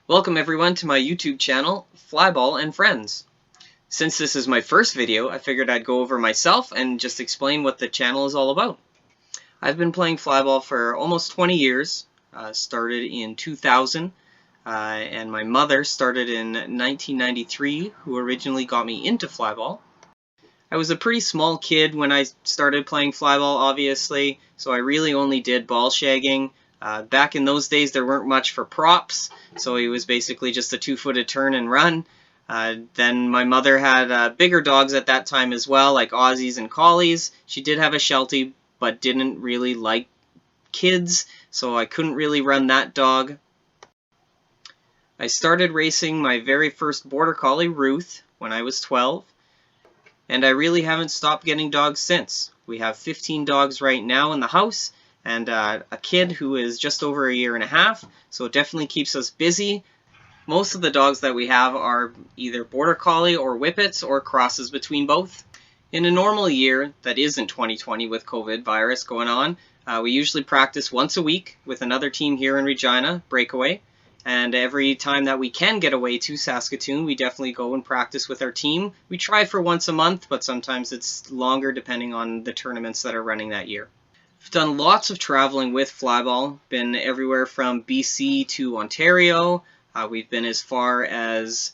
Welcome everyone to my YouTube channel, Flyball and Friends. Since this is my first video, I figured I'd go over myself and just explain what the channel is all about. I've been playing Flyball for almost 20 years, started in 2000, and my mother started in 1993, who originally got me into Flyball. I was a pretty small kid when I started playing Flyball, obviously, so I really only did ball shagging. Back in those days, there weren't much for props, so it was basically just a two-footed turn and run. Then my mother had bigger dogs at that time as well, like Aussies and Collies. She did have a Sheltie, but didn't really like kids, so I couldn't really run that dog. I started racing my very first Border Collie, Ruth, when I was 12, and I really haven't stopped getting dogs since. We have 15 dogs right now in the house, and a kid who is just over a year and a half, so it definitely keeps us busy. Most of the dogs that we have are either Border Collie or Whippets or crosses between both. In a normal year that isn't 2020 with COVID virus going on, we usually practice once a week with another team here in Regina, Breakaway, and every time that we can get away to Saskatoon, we definitely go and practice with our team. We try for once a month, but sometimes it's longer depending on the tournaments that are running that year. I've done lots of traveling with Flyball, been everywhere from BC to Ontario. We've been as far as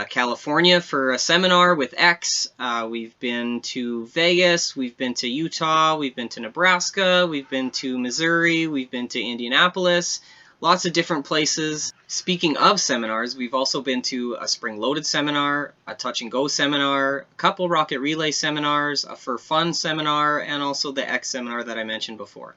California for a seminar with X. We've been to Vegas, we've been to Utah, we've been to Nebraska, we've been to Missouri, we've been to Indianapolis. Lots of different places. Speaking of seminars, we've also been to a Spring Loaded seminar, a Touch and Go seminar, a couple Rocket Relay seminars, a For Fun seminar, and also the X seminar that I mentioned before.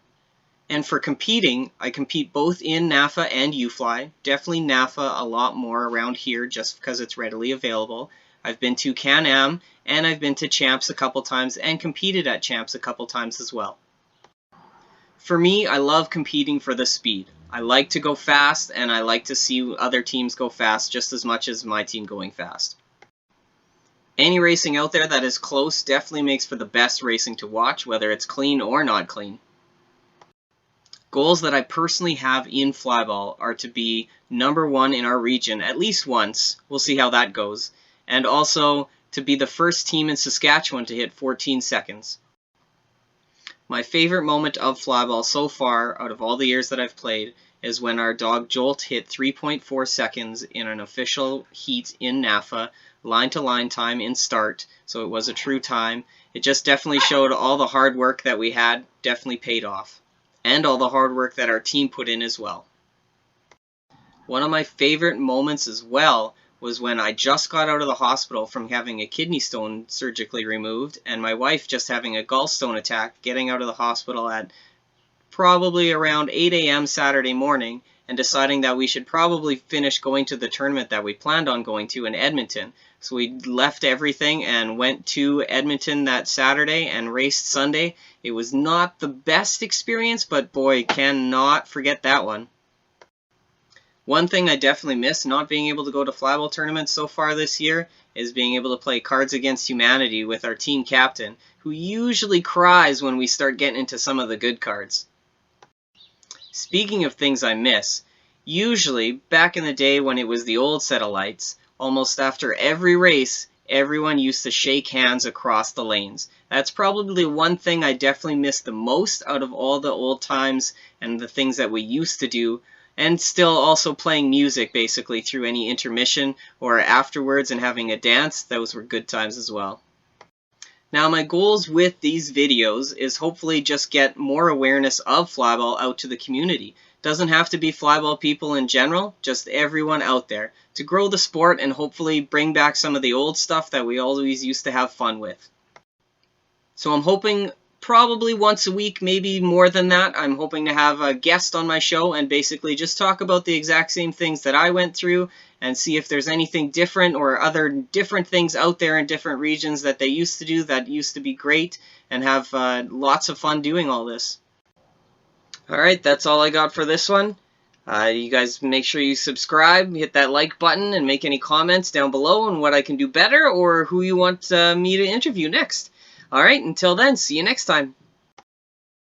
And for competing, I compete both in NAFA and UFly. Definitely NAFA a lot more around here just because it's readily available. I've been to Can-Am, and I've been to Champs a couple times and competed at Champs a couple times as well. For me, I love competing for the speed. I like to go fast, and I like to see other teams go fast just as much as my team going fast. Any racing out there that is close definitely makes for the best racing to watch, whether it's clean or not clean. Goals that I personally have in Flyball are to be #1 in our region at least once. We'll see how that goes. And also to be the first team in Saskatchewan to hit 14 seconds. My favorite moment of Flyball so far, out of all the years that I've played, is when our dog Jolt hit 3.4 seconds in an official heat in NAFA, line-to-line time in start, so it was a true time. It just definitely showed all the hard work that we had definitely paid off, and all the hard work that our team put in as well. One of my favorite moments as well was when I just got out of the hospital from having a kidney stone surgically removed, and my wife just having a gallstone attack, getting out of the hospital at probably around 8 a.m. Saturday morning, and deciding that we should probably finish going to the tournament that we planned on going to in Edmonton. So we left everything and went to Edmonton that Saturday and raced Sunday. It was not the best experience, but boy, cannot forget that one. One thing I definitely miss not being able to go to Flyball tournaments so far this year is being able to play Cards Against Humanity with our team captain, who usually cries when we start getting into some of the good cards. Speaking of things I miss, usually back in the day when it was the old set of lights, almost after every race, everyone used to shake hands across the lanes. That's probably the one thing I definitely miss the most out of all the old times and the things that we used to do. And still also playing music basically through any intermission or afterwards and having a dance. Those were good times as well. Now my goals with these videos is hopefully just get more awareness of Flyball out to the community. Doesn't have to be Flyball people in general, just everyone out there, to grow the sport and hopefully bring back some of the old stuff that we always used to have fun with. So I'm hoping probably once a week, maybe more than that. I'm hoping to have a guest on my show and basically just talk about the exact same things that I went through and see if there's anything different or other different things out there in different regions that they used to do that used to be great, and have lots of fun doing all this. Alright, that's all I got for this one. You guys make sure you subscribe, hit that like button, and make any comments down below on what I can do better or who you want me to interview next. Alright, until then, see you next time.